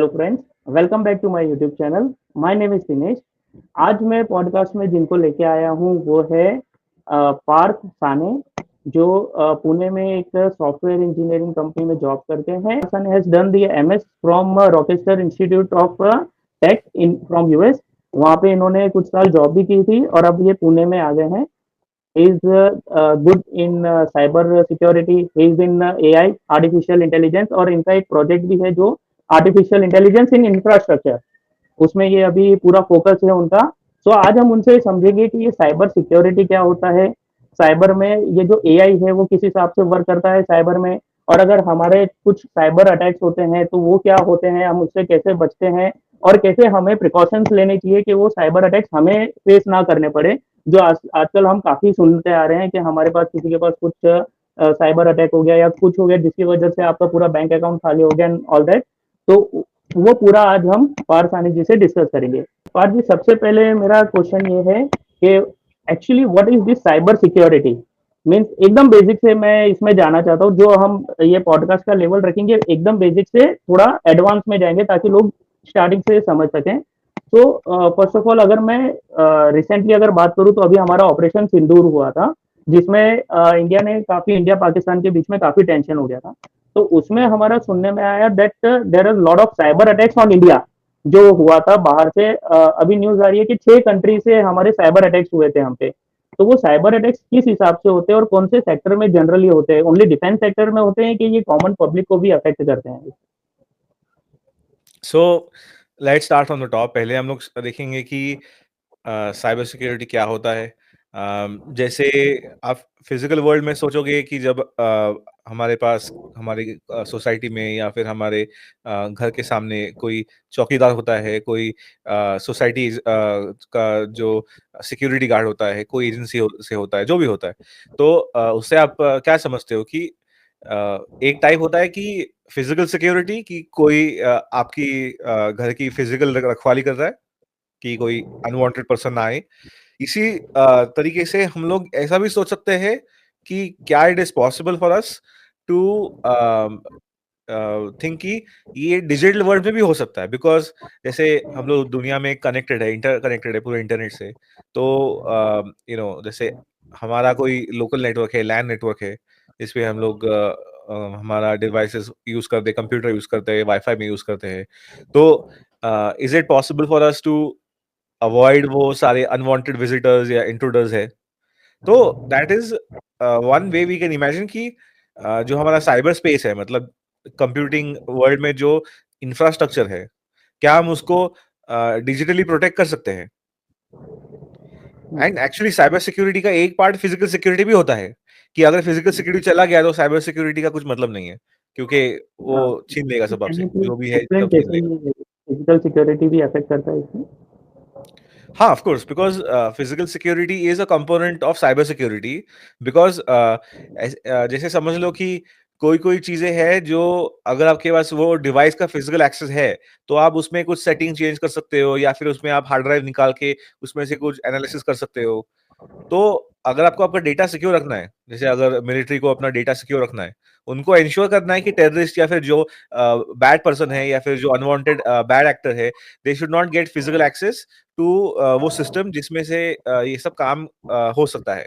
Hello friends, welcome back to my YouTube channel. My name is Dinesh. आज मैं podcast में जिनको लेके आया हूँ वो है पार्थ साने, जो पुणे में एक सॉफ्टवेयर इंजीनियरिंग कंपनी में जॉब करते हैं। Sane has done the MS from Rochester Institute of Tech in from US. वहाँ पे इन्होंने कुछ साल जॉब भी की थी और अब ये पुणे में आ गए हैं। is good in cyber security. He is in AI, artificial intelligence, और इनका एक प्रोजेक्ट भी है जो आर्टिफिशियल इंटेलिजेंस इन इंफ्रास्ट्रक्चर, उसमें ये अभी पूरा फोकस है उनका। तो आज हम उनसे समझेंगे कि ये साइबर सिक्योरिटी क्या होता है, साइबर में ये जो एआई है वो किस हिसाब से वर्क करता है साइबर में, और अगर हमारे कुछ साइबर अटैक्स होते हैं तो वो क्या होते हैं, हम उससे कैसे बचते हैं, और कैसे हमें प्रिकॉशंस लेने चाहिए कि वो साइबर अटैक्स हमें फेस ना करने पड़े। जो आजकल हम काफी सुनते आ रहे हैं कि हमारे पास किसी के पास कुछ साइबर अटैक हो गया या कुछ हो गया जिसकी वजह से आपका पूरा बैंक अकाउंट खाली हो गया एंड ऑल दैट। तो वो पूरा आज हम पार्थ सानी जी से डिस्कस करेंगे। पार्थ जी, सबसे पहले मेरा क्वेश्चन ये है कि actually what is this cyber security means. एकदम बेसिक से मैं इसमें जाना चाहता हूँ, जो हम ये पॉडकास्ट का लेवल रखेंगे एकदम बेसिक से थोड़ा एडवांस में जाएंगे ताकि लोग स्टार्टिंग से समझ सकें। तो फर्स्ट ऑफ ऑल अगर मैं रिसेंटली अगर बात करूं तो अभी हमारा ऑपरेशन सिंदूर हुआ था, जिसमें इंडिया पाकिस्तान के बीच में काफी टेंशन हो गया था। तो उसमें हमारा सुनने में आया that there are lot of cyber attacks on India जो हुआ था बाहर से। अभी न्यूज आ रही है कि 6 कंट्री से हमारे साइबर अटैक्स हुए थे हम पे। तो वो साइबर अटैक्स किस हिसाब से होते हैं और कौन से सेक्टर में जनरली होते हैं, ओनली डिफेंस सेक्टर में होते हैं कि ये कॉमन पब्लिक को भी अफेक्ट करते हैं? So let's start from the top. पहले हम लोग देखेंगे कि साइबर सिक्योरिटी क्या होता है। जैसे आप फिजिकल वर्ल्ड में सोचोगे कि जब हमारे पास हमारी सोसाइटी में या फिर हमारे घर के सामने कोई चौकीदार होता है, कोई सोसाइटी का जो सिक्योरिटी गार्ड होता है, कोई एजेंसी से होता है, जो भी होता है, तो उससे आप क्या समझते हो कि एक टाइप होता है कि फिजिकल सिक्योरिटी, कि कोई आपकी घर की फिजिकल रखवाली कर रहा है कि कोई अनवांटेड पर्सन ना आए। इसी तरीके से हम लोग ऐसा भी सोच सकते हैं कि क्या it is possible for us to think कि ये डिजिटल वर्ल्ड में भी हो सकता है, बिकॉज जैसे हम लोग दुनिया में कनेक्टेड है, इंटर कनेक्टेड है पूरे इंटरनेट से। तो जैसे हमारा कोई लोकल नेटवर्क है, लैन नेटवर्क है, जिसपे हम लोग हमारा डिवाइसेस यूज करते हैं, कंप्यूटर यूज करते हैं, वाईफाई में यूज करते हैं। तो is it possible for us to avoid वो सारे अनवांटेड विजिटर्स या इंट्रूडर्स है? तो that is one way we can imagine कि जो हमारा साइबर स्पेस है, मतलब कंप्यूटिंग वर्ल्ड में जो इंफ्रास्ट्रक्चर है, क्या हम उसको डिजिटली प्रोटेक्ट कर सकते हैं? एंड एक्चुअली साइबर सिक्योरिटी का एक पार्ट फिजिकल सिक्योरिटी भी होता है, कि अगर फिजिकल सिक्योरिटी चला गया तो साइबर सिक्योरिटी का कुछ मतलब नहीं है, क्योंकि वो छीन लेगा सब आपसे, जो भी है सब छीन लेगा। फिजिकल सिक्योरिटी भी अफेक्ट करता है इसमें? हाँ, of course, because physical security is a component of cyber security. Because जैसे समझ लो कि कोई-कोई चीज़ें हैं जो, अगर आपके पास वो डिवाइस का फिजिकल एक्सेस है, तो आप उसमें कुछ सेटिंग चेंज कर सकते हो, या फिर उसमें आप हार्ड ड्राइव निकाल के उसमें से कुछ एनालिसिस कर सकते हो। तो अगर आपको आपका डेटा सिक्योर रखना है, जैसे अगर मिलिट्री को अपना डेटा सिक्योर रखना है, उनको एंश्योर करना है कि टेररिस्ट या फिर जो बैड पर्सन है या फिर जो अनवांटेड बैड एक्टर है, they should not get physical access to वो सिस्टम जिसमें से ये सब काम हो सकता है।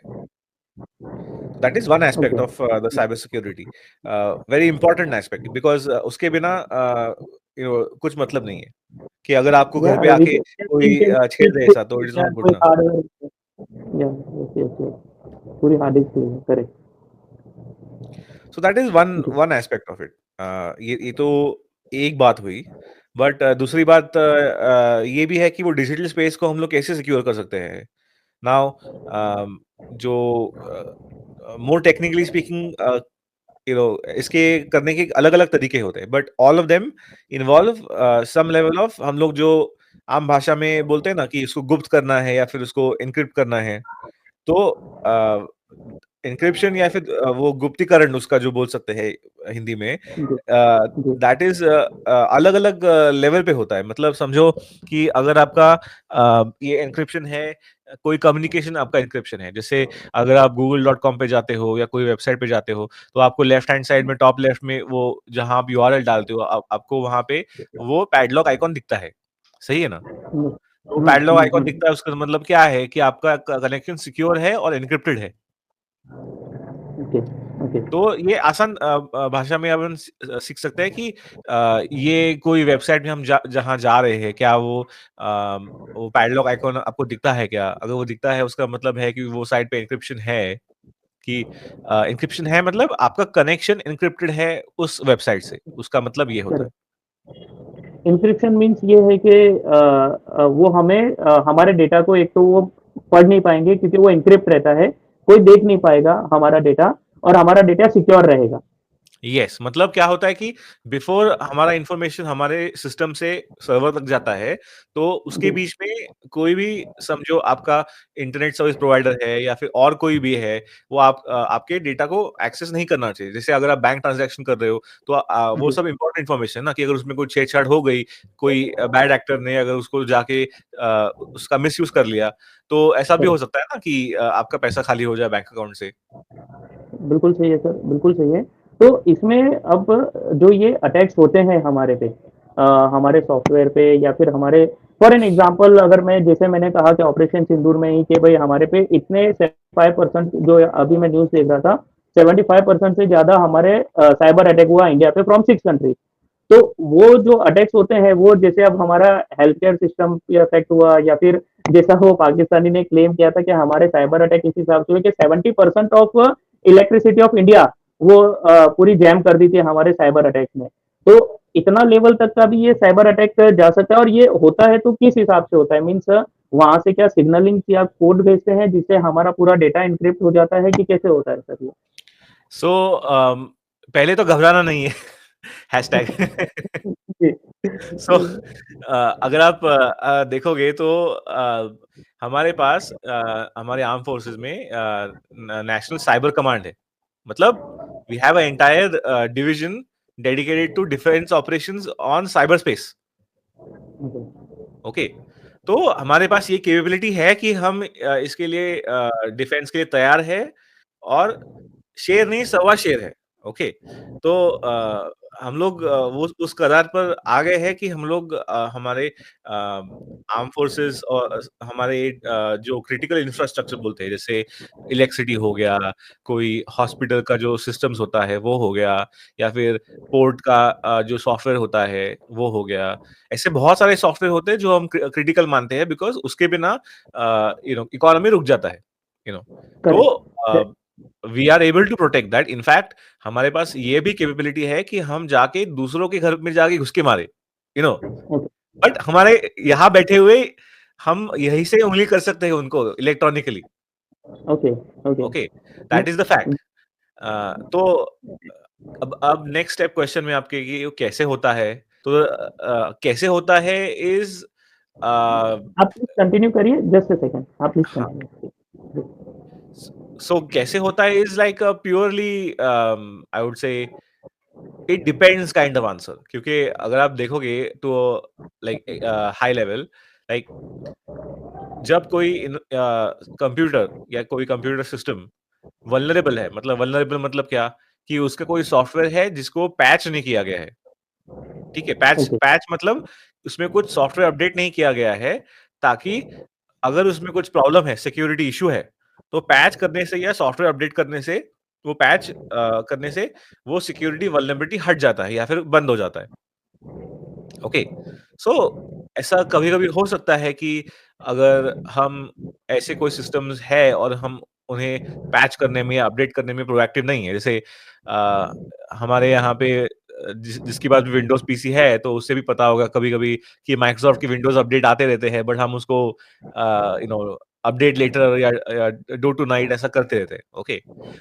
That is one aspect okay. Of the cyber security, very important aspect, because उसके बिना कुछ मतलब नहीं है कि अगर आपको या घर पे आके कोई छेड़ दे ऐसा, तो इट इज या नॉट गुड कोई ना। हार्डवेयर, या यस यस यस, पूरी hard disk correct. So that is one one aspect of it. ये तो एक बात हुई, बट दूसरी बात ये भी है कि वो डिजिटल स्पेस को हम लोग कैसे सिक्योर कर सकते हैं। नाउ जो मोर टेक्निकली स्पीकिंग, इसके करने के अलग अलग तरीके होते हैं, but all of them involve some level of, हम लोग जो आम भाषा में बोलते हैं ना कि इसको गुप्त करना है या फिर उसको एनक्रिप्ट करना है। तो एन्क्रिप्शन या फिर वो गुप्तीकरण उसका जो बोल सकते हैं हिंदी में, जी, जी, दैट इज़ अलग-अलग लेवल पे होता है। मतलब समझो कि अगर आपका ये एन्क्रिप्शन है, कोई कम्युनिकेशन आपका एन्क्रिप्शन है। जैसे अगर आप google.com पे जाते हो या कोई वेबसाइट पे जाते हो, तो आपको लेफ्ट हैंड साइड में टॉप लेफ्ट में वो जहाँ आप यूआरएल डालते हो, आपको वहाँ पे वो पैडलॉक आइकॉन दिखता है। सही है ना? हुँ, तो हुँ, पैडलॉक हुँ, आइकॉन हुँ, दिखता है, उसका मतलब क्या है कि आपका कनेक्शन सिक्योर है और एन्क्रिप्टेड है। ओके, ओके, तो ये आसान भाषा में अपन सीख सकते हैं कि ये कोई वेबसाइट में हम जहाँ जा रहे हैं, क्या वो पैडलॉक आइकॉन आपको दिखता है क्या? अगर वो दिखता है, उसका मतलब है कि वो साइट पे एन्क्रिप्शन है, कि एन्क्रिप्शन है मतलब आपका कनेक्शन एन्क्रिप्टेड है उस वेबसाइट से, उसका मतलब ये होता है। करेक्ट। एन्क्रिप्शन मीन्स ये है कि वो हमें हमारे डेटा को एक तो वो पढ़ नहीं पाएँगे क्योंकि वो एन्क्रिप्ट रहता है, कोई देख नहीं पाएगा हमारा डेटा और हमारा डेटा सिक्योर रहेगा। यस, मतलब क्या होता है कि बिफोर हमारा इन्फॉर्मेशन हमारे सिस्टम से सर्वर तक जाता है, तो उसके जी, बीच में कोई भी, समझो आपका इंटरनेट सर्विस प्रोवाइडर है या फिर और कोई भी है, वो आपके डेटा को एक्सेस नहीं करना चाहिए। जैसे अगर आप बैंक ट्रांज़ैक्शन कर रहे हो, तो वो जी, सब इम्पोर्टेंट इन्फॉर्मेशन है ना, कि अगर उसमें कोई छेड़-छाड़ हो गई, कोई बैड एक्टर ने अगर उसको जाके उसका मिसयूज़ कर लिया, तो ऐसा भी हो करेक्ट। सकता है ना कि आपका पैसा खाली हो जाए बैंक अकाउंट से। बिल्कुल सही है सर, बिल्कुल सही है। तो इसमें अब जो ये अटैक्स होते हैं हमारे पे हमारे सॉफ्टवेयर पे या फिर हमारे फॉर एन एग्ज़ाम्पल अगर मैं जैसे मैंने कहा कि ऑपरेशन सिंदूर में ही कि भई हमारे पे इतने 75% जो अभी मैं न्यूज़ देख रहा था, 75% से ज़्यादा हमारे साइबर अटैक हुआ इंडिया पे फ्रॉम 6 कंट्रीज़। तो वो जो अटैक्स होते हैं वो जैसे अब हमारा हेल्थ केयर सिस्टम पे अफेक्ट हुआ या फिर जैसा वो पाकिस्तानी ने क्लेम किया था कि हमारे साइबर अटैक इस हिसाब से हुए कि 70% ऑफ इलेक्ट्रिसिटी ऑफ इंडिया वो पूरी जैम कर दी थी हमारे साइबर अटैक ने। तो इतना लेवल तक का भी ये साइबर अटैक जा सकता है और ये होता है तो किस हिसाब से होता है मीन्स वहां से क्या सिग्नलिंग या कोड भेजते हैं जिससे हमारा पूरा डेटा इनक्रिप्ट हो जाता है कि कैसे होता है सर ये? सो पहले तो घबराना नहीं है। हैशटैग। जी, सो अगर आप देखोगे तो हमारे पास हमारे आर्म फोर्सेस में नेशनल साइबर कमांड है। मतलब we have a entire division dedicated to defence operations on cyber space. Okay, तो हमारे पास ये कैपेबिलिटी है कि हम इसके लिए डिफेंस के लिए तैयार है, और शेर नहीं सवा शेर है। ओके, तो हम लोग वो उस कगार पर आ गए हैं कि हम लोग हमारे आर्म फोर्सेस और हमारे जो क्रिटिकल इंफ्रास्ट्रक्चर बोलते हैं, जैसे इलेक्ट्रिसिटी हो गया, कोई हॉस्पिटल का जो सिस्टम्स होता है वो हो गया, या फिर पोर्ट का जो सॉफ्टवेयर होता है वो हो गया। ऐसे बहुत सारे सॉफ्टवेयर होते हैं जो हम क्रिटिकल मानते हैं, बिकॉज़ उसके बिना इकोनॉमी रुक जाता है, यू नो। तो correct. We are able to protect that. In fact हमारे पास ये भी कैपेबिलिटी है कि हम जाके दूसरों के घर में जाके घुस के मारे, यू नो। ओके, बट हमारे यहाँ बैठे हुए हम यहीं से उंगली कर सकते हैं उनको electronically. Okay, okay. Okay, hmm, that is the fact. Hmm. तो अब नेक्स्ट स्टेप क्वेश्चन में आपके कि वो कैसे होता है? तो कैसे होता है इज़ अ, आप प्लीज़ कंटिन्यू करिए, जस्ट अ सेकंड, आप प्लीज़ हाँ, कंटिन्यू। सो कैसे होता है is like a purely I would से it depends kind of answer, क्योंकि अगर आप देखोगे तो लाइक हाई लेवल, लाइक जब कोई कंप्यूटर या कोई कंप्यूटर सिस्टम वल्नरेबल है, मतलब वल्नरेबल मतलब क्या, कि उसका कोई सॉफ्टवेयर है जिसको पैच नहीं किया गया है। ठीक है, पैच ओके, पैच मतलब उसमें कुछ सॉफ्टवेयर अपडेट नहीं किया गया है, ताकि अगर उसमें कुछ प्रॉब्लम है, सिक्योरिटी इश्यू है, तो पैच करने से या सॉफ्टवेयर अपडेट करने से, वो पैच करने से वो सिक्योरिटी वल्नरेबिलिटी हट जाता है या फिर बंद हो जाता है। ओके, सो ऐसा कभी-कभी हो सकता है कि अगर हम ऐसे कोई सिस्टम्स है और हम उन्हें पैच करने में या अपडेट करने में प्रोएक्टिव नहीं है। जैसे अ, हमारे यहाँ पे जिसके पास भी विंडोज़ पीसी है, तो उसे भी पता होगा कभी-कभी कि माइक्रोसॉफ्ट के विंडोज़ अपडेट आते रहते हैं, बट हम उसको यू नो अपडेट लेटर या डू टू नाइट ऐसा करते रहते हैं। ओके,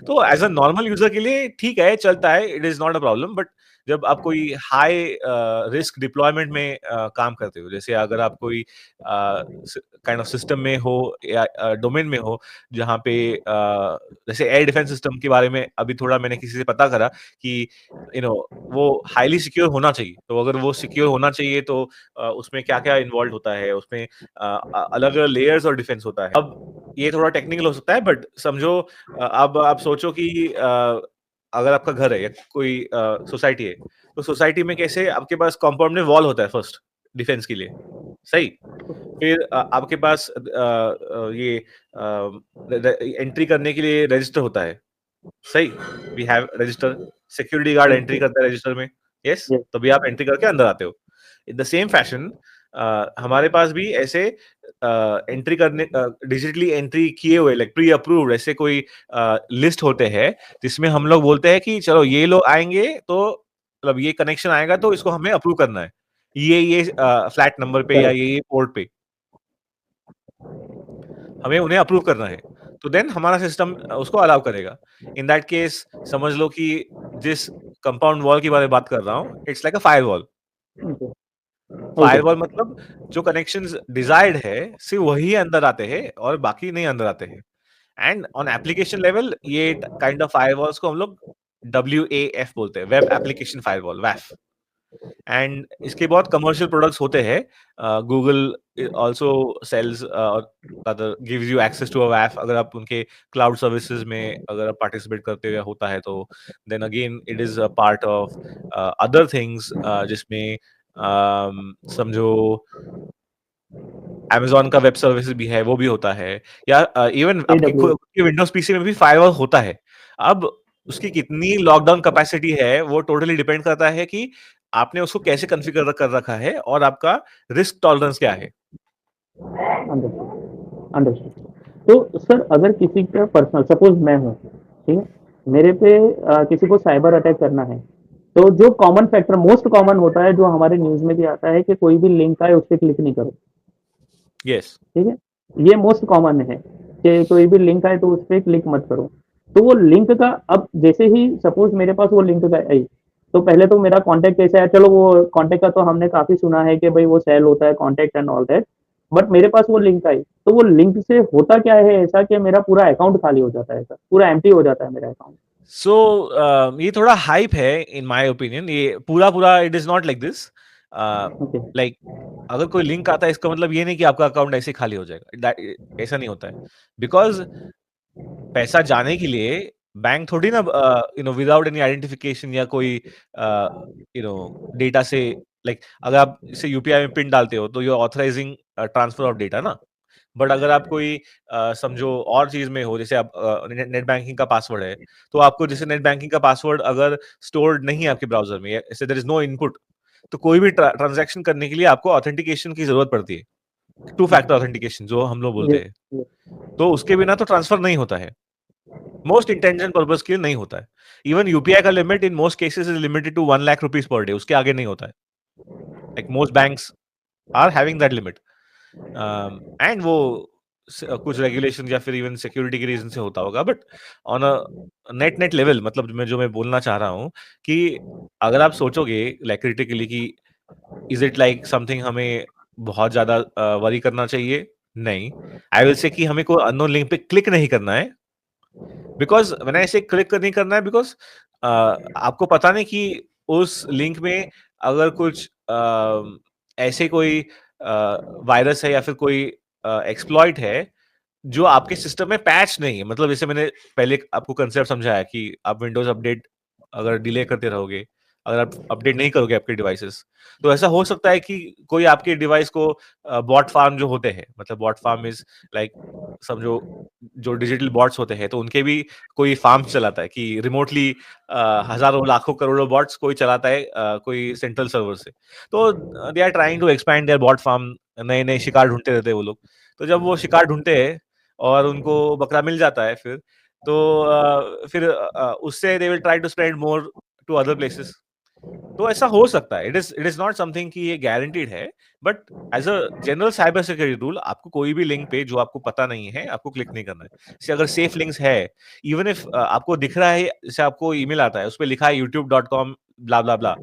तो एज़ अ नॉर्मल यूज़र के लिए ठीक है, चलता है, it is not a problem. But जब आप कोई हाई रिस्क डिप्लॉयमेंट में काम करते हो, जैसे अगर आप कोई काइंड ऑफ सिस्टम में हो या डोमेन में हो, जहाँ पे जैसे एयर डिफेंस सिस्टम के बारे में अभी थोड़ा मैंने किसी से पता करा कि वो हाईली सिक्योर होना चाहिए। तो अगर वो सिक्योर होना चाहिए तो उसमें क्या-क्या इन्वॉल्व होता है, उसमें अलग-अलग लेयर्स और डिफेंस होता है। अब ये थोड़ा टेक्निकल हो सकता है, बट समझो अब आप सोचो कि अगर आपका घर है या कोई सोसाइटी है, तो सोसाइटी में कैसे आपके पास कंपाउंड में वॉल होता है फर्स्ट डिफेंस के लिए, सही? फिर आपके पास ये एंट्री करने के लिए रजिस्टर होता है, सही? We have register, security guard entry करता है रजिस्टर में, यस? यस, तभी आप एंट्री करके अंदर आते हो। इन द सेम फैशन हमारे पास भी ऐसे एंट्री करने डिजिटली एंट्री किए हुए लाइक प्री अप्रूव्ड ऐसे कोई लिस्ट होते हैं, जिसमें हम लोग बोलते हैं कि चलो ये लोग आएँगे तो मतलब ये कनेक्शन आएगा तो इसको हमें अप्रूव करना है। ये फ्लैट नंबर पे या करेक्ट, ये पोर्ट पे। हमें उन्हें अप्रूव करना है। तो देन हमारा सिस्टम उसको अलाउ करेगा। इन दैट केस समझ लो कि जिस कंपाउंड वॉल की बात कर रहा हूँ, it's like a firewall. Okay, okay, firewall मतलब जो कनेक्शंस डिजायर्ड है, सिर्फ वही अंदर आते हैं और बाकी नहीं अंदर आते हैं। एंड ऑन एप्लीकेशन लेवल ये काइंड ऑफ फायरवॉल्स को हम लोग WAF बोलते हैं, वेब एप्लीकेशन फायरवॉल, वैफ। एंड इसके बहुत कमर्शियल प्रोडक्ट्स होते हैं। Google also sells rather gives you access to a WAF अगर आप उनके क्लाउड सर्विसेज में अगर आप पार्टिसिपेट करते हुए होता है तो then again it is a part of other things जिसमें समझो अमेज़न का वेब सर्विसेज भी है, वो भी होता है या इवन आपकी AWS, खुद की विंडोज़ पीसी में भी फायरवॉल होता है। अब उसकी कितनी लॉकडाउन कैपेसिटी है, वो टोटली डिपेंड करता है कि आपने उसको कैसे कॉन्फ़िगर कर रखा है और आपका रिस्क टॉलरेंस क्या है। Understood, understood. तो सर अगर किसी का पर्सनल सपोज़ मैं हूँ, ठीक है? मेरे पे किसी को साइबर अटैक करना है, तो जो कॉमन फैक्टर मोस्ट कॉमन होता है जो हमारे न्यूज़ में भी आता है कि कोई भी लिंक आए उस पे क्लिक नहीं करो, यस। ठीक है? ये मोस्ट कॉमन है कि कोई भी लिंक आए तो उस पे क्लिक मत करो। तो वो लिंक का अब जैसे ही सपोज़ मेरे पास वो लिंक का आई, तो पहले तो मेरा कॉन्टैक्ट कैसे आया, चलो वो कॉन्टैक्ट का तो हमने काफ़ी सुना है कि भई वो सेल होता है contact and all that. But मेरे पास वो लिंक आई, तो वो लिंक से होता क्या है ऐसा कि मेरा पूरा अकाउंट खाली हो जाता है सर, पूरा एम्प्टी हो जाता है मेरा अकाउंट। सो ये थोड़ा हाइप है इन माय ओपिनियन, ये पूरा-पूरा it is not like this. Okay, like अगर कोई लिंक आता है इसका मतलब ये नहीं कि आपका अकाउंट ऐसे ही खाली हो जाएगा। ऐसा नहीं होता है। बिकॉज़ पैसा जाने के लिए बैंक थोड़ी ना विदाउट एनी आइडेंटिफिकेशन या कोई डेटा से लाइक अगर आप इसे यूपीआई में पिन डालते हो तो you are authorising transfer of data ना। बट अगर आप कोई समझो और चीज में हो जैसे आप नेट बैंकिंग का पासवर्ड है, तो आपको जैसे नेट बैंकिंग का पासवर्ड अगर स्टोर्ड नहीं है आपके ब्राउजर में, ऐसे देयर इज नो इनपुट, तो कोई भी ट्रांजैक्शन करने के लिए आपको ऑथेंटिकेशन की जरूरत पड़ती है। टू फैक्टर ऑथेंटिकेशन जो हम लोग बोलते यस, हैं, यस, तो उसके बिना तो ट्रांसफर नहीं होता है। मोस्ट इंटेंशन पर्पस के लिए नहीं होता है। इवन यूपीआई का limit in most cases is limited to 1 lakh rupees per day, उसके आगे नहीं होता है। Like most banks are having that limit. And वो कुछ रेगुलेशन या फिर इवन सिक्योरिटी के रीजन से होता होगा, but on a net net level मतलब मैं बोलना चाह रहा हूँ कि अगर आप सोचोगे लाइक क्रिटिकली कि इज इट लाइक समथिंग हमें बहुत ज्यादा वरी करना चाहिए, नहीं। आई विल से कि हमें कोई अननोन लिंक पे क्लिक नहीं करना है, बिकॉज मैंने ऐसे क्लिक नहीं करना है बिकॉज आपको पता नहीं कि उस लिंक में अगर कुछ ऐसे कोई वायरस है या फिर कोई एक्सप्लॉइट है जो आपके सिस्टम में पैच नहीं है। मतलब जैसे मैंने पहले आपको कंसेप्ट समझाया कि आप विंडोज अपडेट अगर डिले करते रहोगे, अगर आप अपडेट नहीं करोगे आपके डिवाइसेस, तो ऐसा हो सकता है कि कोई आपके डिवाइस को बॉट फार्म जो होते हैं, मतलब बॉट फार्म इज लाइक समझो जो डिजिटल बॉट्स होते हैं तो उनके भी कोई फार्म चलाता है कि रिमोटली हजारों लाखों करोड़ों बॉट्स कोई चलाता है कोई सेंट्रल सर्वर से। तो they are trying to expand their bot farm, नए नए शिकार ढूंढते रहते हैं वो लोग। तो जब वो शिकार ढूंढते हैं और उनको बकरा मिल जाता है फिर, तो फिर उससे they will try to spread more to other places. तो ऐसा हो सकता है, इट इज नॉट समथिंग कि ये गारंटीड है, but as a general cyber security rule आपको कोई भी लिंक पे जो आपको पता नहीं है आपको क्लिक नहीं करना है। जैसे अगर सेफ लिंक्स है, इवन इफ आपको दिख रहा है, जैसे आपको ईमेल आता है उस पर लिखा है youtube.com blah blah blah,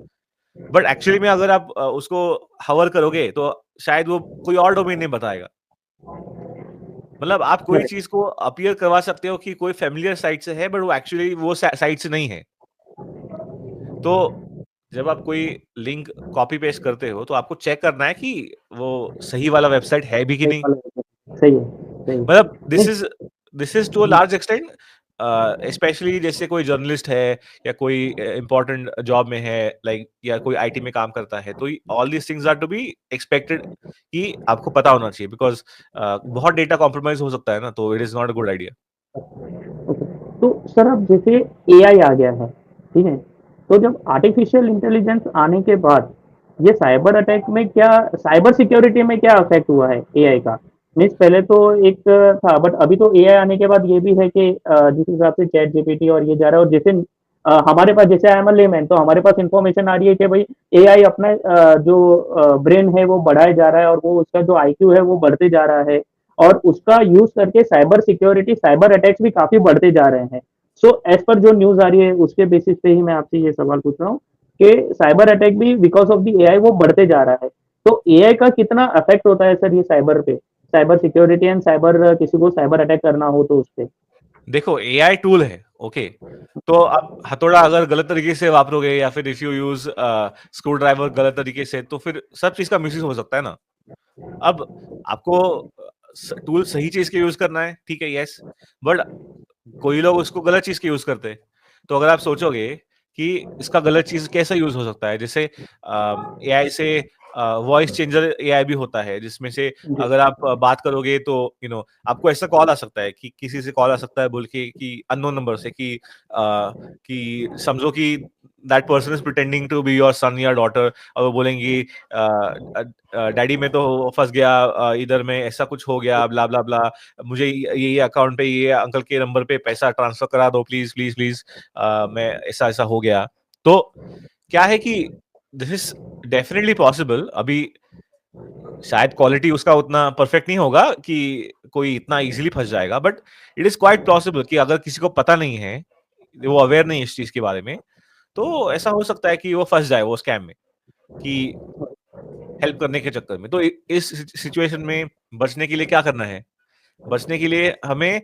but actually में अगर आप उसको हवर करोगे तो शायद वो कोई और डोमेन नहीं बताएगा। मतलब आप कोई करेक्ट। चीज को अपीयर करवा सकते हो कि कोई फेमिलियर साइट से है, बट वो एक्चुअली वो साइट से नहीं है। तो जब आप कोई लिंक कॉपी पेस्ट करते हो तो आपको चेक करना है कि वो सही वाला वेबसाइट है भी कि सही नहीं। वाला है, सही है, सही है। मतलब नहीं, this is to a large extent, specially जैसे कोई जर्नलिस्ट है या कोई इम्पोर्टेंट जॉब में है, लाइक या कोई आईटी में काम करता है, तो all these things are to be expected कि आपको पता होना चाहिए, बिकॉज बहुत डेटा कॉम्प्रोमाइज हो सकता है ना, तो it is not a good idea. Okay. तो सर अब जैसे एआई आ गया है, ठीक है? तो जब आर्टिफिशियल इंटेलिजेंस आने के बाद ये साइबर अटैक में क्या साइबर सिक्योरिटी में क्या अफेक्ट हुआ है एआई का? मीन्स पहले तो एक था बट अभी तो एआई आने के बाद ये भी है कि जिस हिसाब से चैट जीपीटी और ये जा रहा है और जैसे हमारे पास जैसे आई एम अ लेमैन तो हमारे पास इंफॉर्मेशन आ रही है कि भाई एआई अपना जो ब्रेन है वो बढ़ाए जा रहा है और वो उसका जो आईक्यू है वो बढ़ते जा रहा है और उसका यूज करके साइबर सिक्योरिटी साइबर अटैक्स भी काफी बढ़ते जा रहे हैं। सो एज पर जो न्यूज आ रही है उसके बेसिस पे ही मैं आपसे ये सवाल पूछ रहा हूँ कि साइबर अटैक भी बिकॉज ऑफ द एआई वो बढ़ते जा रहा है। तो एआई का कितना अफेक्ट होता है सर ये साइबर पे, साइबर सिक्योरिटी एंड साइबर किसी को साइबर अटैक करना हो तो उस पे? देखो, एआई टूल है, ओके। तो अब हथौड़ा अगर गलत तरीके से वापरोगे या फिर if you use screw driver गलत तरीके से, तो फिर सब चीज का मिसयूज हो सकता है ना। अब आपको टूल सही चीज के यूज करना है, ठीक है, यस, बट कोई लोग उसको गलत चीज के यूज करते हैं। तो अगर आप सोचोगे कि इसका गलत चीज कैसे यूज हो सकता है, जैसे एआई से वॉइस चेंजर एआई भी होता है, जिसमें से जी। अगर आप बात करोगे तो आपको ऐसा कॉल आ सकता है कि किसी से कॉल आ सकता है बोल के कि अननोन नंबर से कि समझो कि that person is pretending to be your son या डॉटर, और वो बोलेंगी डैडी मैं तो फंस गया, इधर में ऐसा कुछ हो गया, ब्ला ब्ला ब्ला, मुझे ये अकाउंट पे ये अंकल के नंबर पे पैसा ट्रांसफर करा दो प्लीज प्लीज प्लीज, मैं ऐसा ऐसा हो गया। तो क्या है कि दिस इज डेफिनेटली पॉसिबल। अभी शायद क्वालिटी उसका उतना परफेक्ट नहीं होगा कि कोई इतना इजीली फंस जाएगा, but it is quite possible कि अगर किसी को पता नहीं है, वो अवेयर नहीं है इस चीज के बारे में, तो ऐसा हो सकता है कि वो फंस जाए वो स्कैम में, कि हेल्प करने के चक्कर में। तो इस सिचुएशन में बचने के लिए क्या करना है? बचने के लिए हमें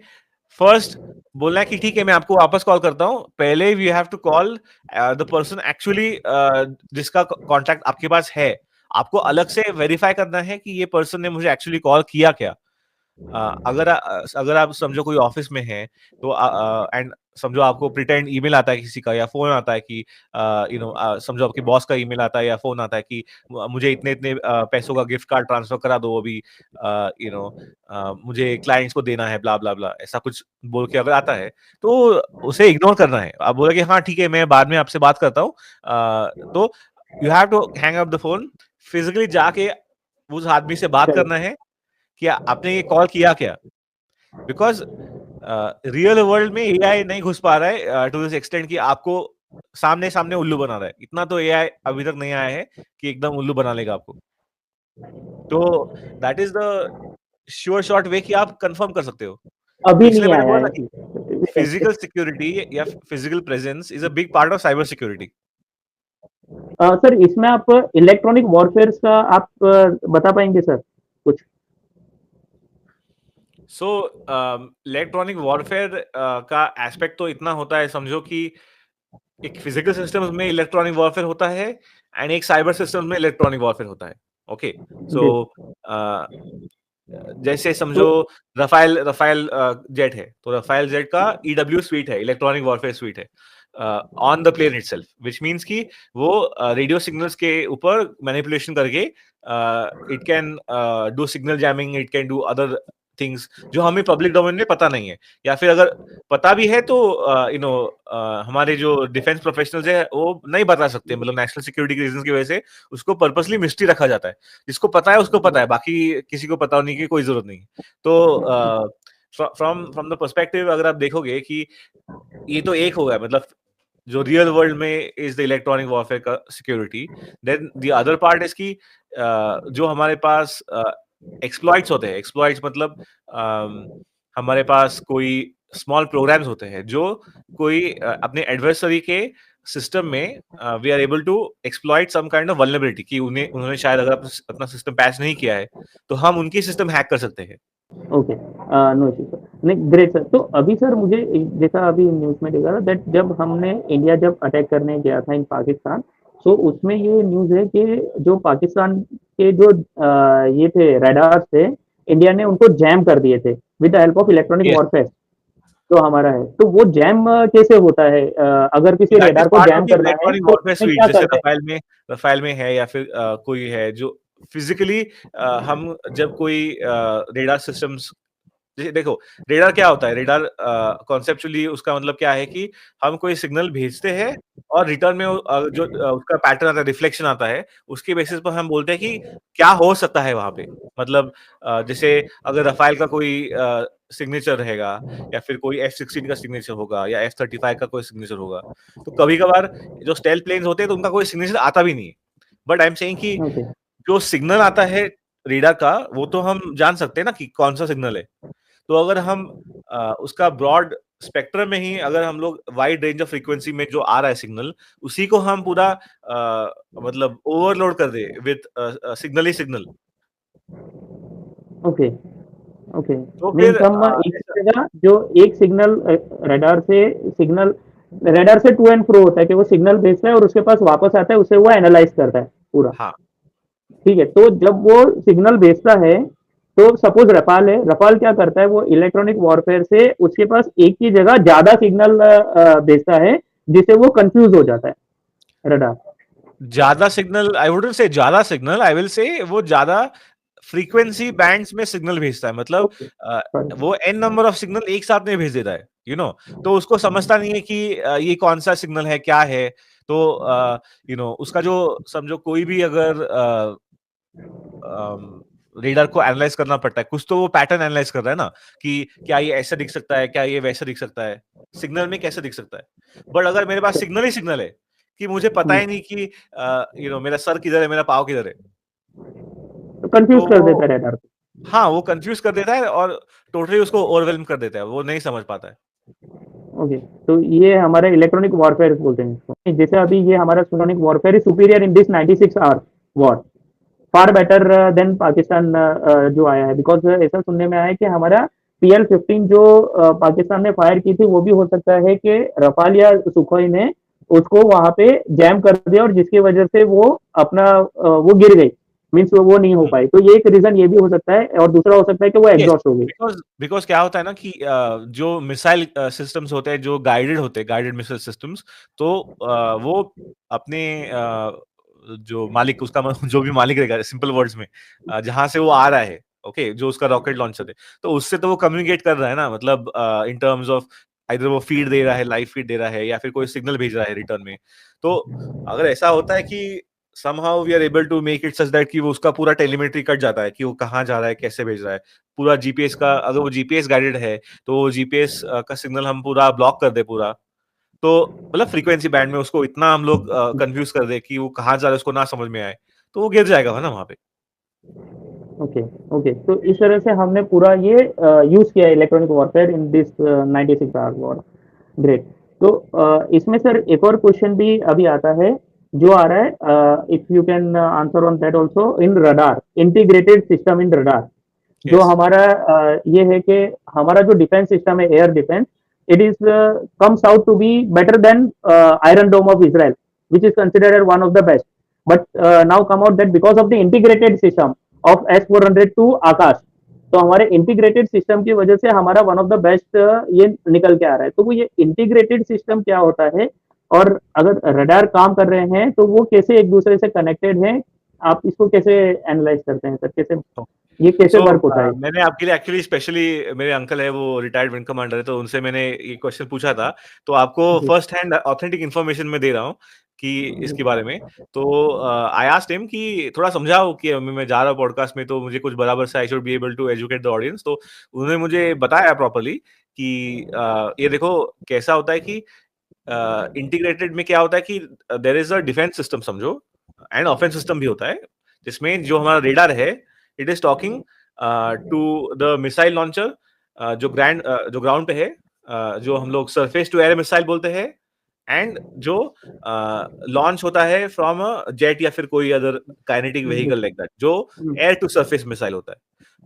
फर्स्ट बोलना है कि ठीक है मैं आपको वापस कॉल करता हूं, पहले we have to call the person actually जिसका कांटेक्ट आपके पास है। आपको अलग से वेरीफाई करना है कि ये पर्सन ने मुझे एक्चुअली कॉल किया क्या। अगर आप समझो कोई ऑफिस में है, तो एंड समझो आपको प्रिटेंड ईमेल आता है किसी का या फोन आता है कि समझो आपके बॉस का ईमेल आता है या फोन आता है कि मुझे इतने इतने पैसों का गिफ्ट कार्ड ट्रांसफर करा दो अभी, मुझे क्लाइंट्स को देना है, ब्ला ब्ला ब्ला, ऐसा कुछ बोल के अगर आता है, तो उसे इग्नोर करना है। आप बोलोगे हाँ ठीक है मैं बाद में आपसे बात करता हूँ, तो you have to hang up the phone, physically जाके उस आदमी से बात करेक्ट। करना है कि आपने ये कॉल किया क्या। बिकॉज रियल वर्ल्ड में एआई नहीं घुस पा रहा है टू दिस एक्सटेंट कि आपको सामने सामने उल्लू बना रहा है। इतना तो एआई अभी तक नहीं आया है कि एकदम उल्लू बना लेगा आपको। तो that is the sure short way कि आप कंफर्म कर सकते हो। तो अभी इसलिए नहीं मैंने आया बोला ना कि है। फिजिकल सिक्योरिटी या physical presence is a big part of cyber security. Sir इसमें आप इलेक्ट्रॉनिक वॉरफेयर का आप बता पाएंगे सर कुछ? सो इलेक्ट्रॉनिक वॉरफेयर का एस्पेक्ट तो इतना होता है, समझो कि एक फिजिकल सिस्टम्स में इलेक्ट्रॉनिक वॉरफेयर होता है एंड एक साइबर सिस्टम में इलेक्ट्रॉनिक वॉरफेयर होता है। ओके, सो जी। जैसे तो समझो रफाइल रफाइल जेट है, तो रफाइल जेट का ईडब्ल्यू स्वीट है, इलेक्ट्रॉनिक वॉरफेयर स्वीट है on the plane itself, which means कि वो रेडियो सिग्नल्स के ऊपर मैनिपुलेशन करके it can do signal jamming, it can do other things जो हमें पब्लिक डोमेन में पता नहीं है, या फिर अगर पता भी है तो हमारे जो डिफेंस प्रोफेशनल्स है वो नहीं बता सकते, मतलब नेशनल सिक्योरिटी के रीजन की वजह से उसको पर्पसली मिस्ट्री रखा जाता है। जिसको पता है उसको पता है, बाकी किसी को पता होने की कोई जरूरत नहीं है। तो फ्रॉम फ्रॉम द पर्सपेक्टिव अगर आप देखोगे कि ये तो एक हो गया, मतलब जो रियल वर्ल्ड में इज द इलेक्ट्रॉनिक वॉरफेयर का security, then the other part is कि जो हमारे पास एक्सप्लॉइट्स होते हैं, एक्सप्लॉइट्स मतलब हमारे पास कोई स्मॉल प्रोग्राम्स होते हैं जो कोई अपने एडवर्सरी के सिस्टम में we are able to exploit some kind of vulnerability कि उन्हें उन्होंने शायद अगर अपना सिस्टम पैच नहीं किया है तो हम उनकी सिस्टम हैक कर सकते हैं। Okay, no issue sir. नहीं, ग्रेट सर। तो अभी सर मुझे जैसा अभी न्यूज़ में देखा था दैट जब हमने इंडिया जब अटैक करने गया था इन पाकिस्तान, तो उसमें ये न्यूज़ है कि जो पाकिस्तान के जो ये थे रडार्स थे, इंडिया ने उनको जैम कर दिए थे with the help of electronic yes, warfare जो हमारा है। तो वो जैम कैसे होता है? अगर किसी दैट इज रडार को पार्ट ऑफ जैम द करना है इलेक्ट्रॉनिक तो वॉरफेयर उसमें स्वीट, क्या जैसे करते हैं? रफाल में है, या फिर कोई है जो फिजिकली हम जब कोई रेडार सिस्टम्स, देखो, रेडार क्या होता है? रेडार कॉन्सेप्चुअली उसका मतलब क्या है कि हम कोई सिग्नल भेजते हैं और रिटर्न में जो उसका पैटर्न आता है, रिफ्लेक्शन आता है, उसके बेसिस पर हम बोलते हैं कि क्या हो सकता है वहां पे। मतलब जैसे अगर रफाल का कोई सिग्नेचर रहेगा, या फिर कोई F-16 का सिग्नेचर होगा, या F-35 का कोई सिग्नेचर होगा, तो कभी कभार जो स्टेल्थ प्लेन्स होते हैं तो उनका कोई सिग्नेचर आता भी नहीं है। बट आई एम सेइंग कि ओके, जो सिग्नल आता है रेडार का, वो तो हम जान सकते हैं ना कि कौन सा सिग्नल है। तो अगर हम उसका ब्रॉड स्पेक्ट्रम में ही, अगर हम लोग वाइड रेंज ऑफ फ्रीक्वेंसी में जो आ रहा है सिग्नल, उसी को हम पूरा मतलब ओवरलोड कर दे विद सिग्नल ही सिग्नल, ओके, ओके। तो फिर मीन्स हम एक ऐसा। ही जगह जो एक सिग्नल रडार से सिग्नल रडार से टू एंड फ्रो होता है कि वो सिग्नल भेजता है और उसके पास वापस आता है, उसे वो एनालाइज करता है पूरा। हाँ, ठीक है, तो जब वो सिग्नल भेजता है, तो सपोज रफाल है, रफाल क्या करता है, वो इलेक्ट्रॉनिक वॉरफेयर से उसके पास एक ही जगह ज्यादा सिग्नल भेजता है, जिससे वो कंफ्यूज हो जाता है रडार। ज्यादा सिग्नल आई वुडंट से ज्यादा सिग्नल, आई विल से वो ज्यादा फ्रीक्वेंसी बैंड्स में सिग्नल भेजता है। मतलब ओके, अ, सॉरी। वो एन नंबर ऑफ सिग्नल एक साथ में भेज देता है, तो उसको समझता नहीं है कि ये कौन सा सिग्नल है, क्या है। तो उसका जो, समझो कोई भी अगर रेडार को एनालाइज करना पड़ता है, कुछ तो वो पैटर्न एनालाइज कर रहा है ना, कि क्या ये ऐसा दिख सकता है, क्या ये वैसा दिख सकता है, सिग्नल में कैसे दिख सकता है। बट अगर मेरे पास सिग्नल ही सिग्नल है, कि मुझे पता ही नहीं कि मेरा सर किधर है, मेरा पाँव किधर है, तो कंफ्यूज तो कर देता है रडार को। हाँ, वो कंफ्यूज कर देता है और टोटली उसको ओवरवेल्म कर देता है, वो नहीं समझ पाता है। ओके, तो ये हमारे इलेक्ट्रॉनिक वॉरफेयर बोलते हैं इसको। जैसे अभी ये हमारा electronic warfare is superior in this 96 hour war, far better than Pakistan जो आया है, बिकॉज ऐसा सुनने में आया है कि हमारा PL-15 जो पाकिस्तान ने फायर की थी, वो भी हो सकता है कि रफाल या सुखोई ने उसको वहां पे जैम कर दिया और जिसकी वजह से वो अपना वो गिर गई, मीन्स वो नहीं हो पाई। तो ये एक रीजन ये भी हो सकता है और दूसरा हो सकता है कि वो यस, एग्जॉस्ट हो गई। बिकॉज़ बिकॉज़ क्या होता है ना कि जो मिसाइल सिस्टम्स होते हैं, जो गाइडेड होते हैं, गाइडेड मिसाइल सिस्टम्स, तो वो अपने जो मालिक, उसका जो भी मालिक रहेगा, सिंपल वर्ड्स में, जहाँ से वो आ रहा है, ओके, जो उसका रॉकेट लॉन्चर है, तो उससे तो वो कम्युनिकेट कर रहा है ना, मतलब इन टर्म्स ऑफ आइदर वो फीड दे रहा है, लाइव फीड दे रहा है, या फिर कोई सिग्नल भेज रहा है रिटर्न में। तो अगर ऐसा होता है कि somehow we are able to make it such that कि वो उसका पूरा टेलीमेट्री कट जाता है, कि वो कहाँ जा रहा है, कैसे भेज रहा है, पूरा जीपीएस का, अगर वो जीपीएस गाइडेड है, तो वो जीपीएस का सिग्नल हम पूरा ब्लॉक कर दे पूरा, तो मतलब फ्रीक्वेंसी बैंड में उसको इतना हम लोग कंफ्यूज कर दे कि वो कहाँ जा रहा है उसको ना समझ में आए, तो वो गिर जाएगा ना वहां पे। Okay, okay. तो इस तरह से हमने पूरा ये यूज किया electronic warfare in this 96 hour war. Great. तो इसमें सर एक और क्वेश्चन भी अभी आता है, जो आ रहा है, if you can answer on that also, in radar integrated system in radar, जो यस, हमारा ये है कि हमारा जो डिफेंस सिस्टम है, air defence, it is comes out to be better than Iron Dome of Israel, which is considered one of the best. But now come out that because of the integrated system of S-400 to Akash, तो हमारे integrated system की वजह से हमारा one of the best ये निकल के आ रहा है। तो वो ये इंटीग्रेटेड सिस्टम क्या होता है, और अगर रडार काम कर रहे हैं तो वो कैसे एक दूसरे से कनेक्टेड है, आप इसको कैसे एनालाइज करते हैं सर, कैसे ये कैसे सो वर्क होता है? मैंने आपके लिए एक्चुअली स्पेशली, मेरे अंकल है, वो रिटायर्ड विंग कमांडर है, तो उनसे मैंने ये क्वेश्चन पूछा था, तो आपको जी, फर्स्ट हैंड ऑथेंटिक इन्फॉर्मेशन में दे रहा हूँ कि जी, इसके बारे में। तो आई आस्क्ड हिम कि थोड़ा समझाओ, कि मैं जा रहा हूँ पॉडकास्ट में, तो मुझे कुछ बराबर से I should be able to educate the audience. तो उन्होंने मुझे बताया प्रॉपर्ली कि ये देखो कैसा होता है कि इंटीग्रेटेड में क्या होता है कि there is a defence system, समझो, एंड ऑफेंस सिस्टम भी होता है, जिसमें जो हमारा रेडार है, it is talking to the missile launcher, जो ग्राउंड पे है, जो हम लोग सरफेस टू एयर मिसाइल बोलते हैं, एंड जो लॉन्च होता है फ्रॉम अ जेट या फिर कोई अदर काइनेटिक जी। व्हीकल लाइक दैट, जो हुँ, एयर टू सरफेस मिसाइल होता है।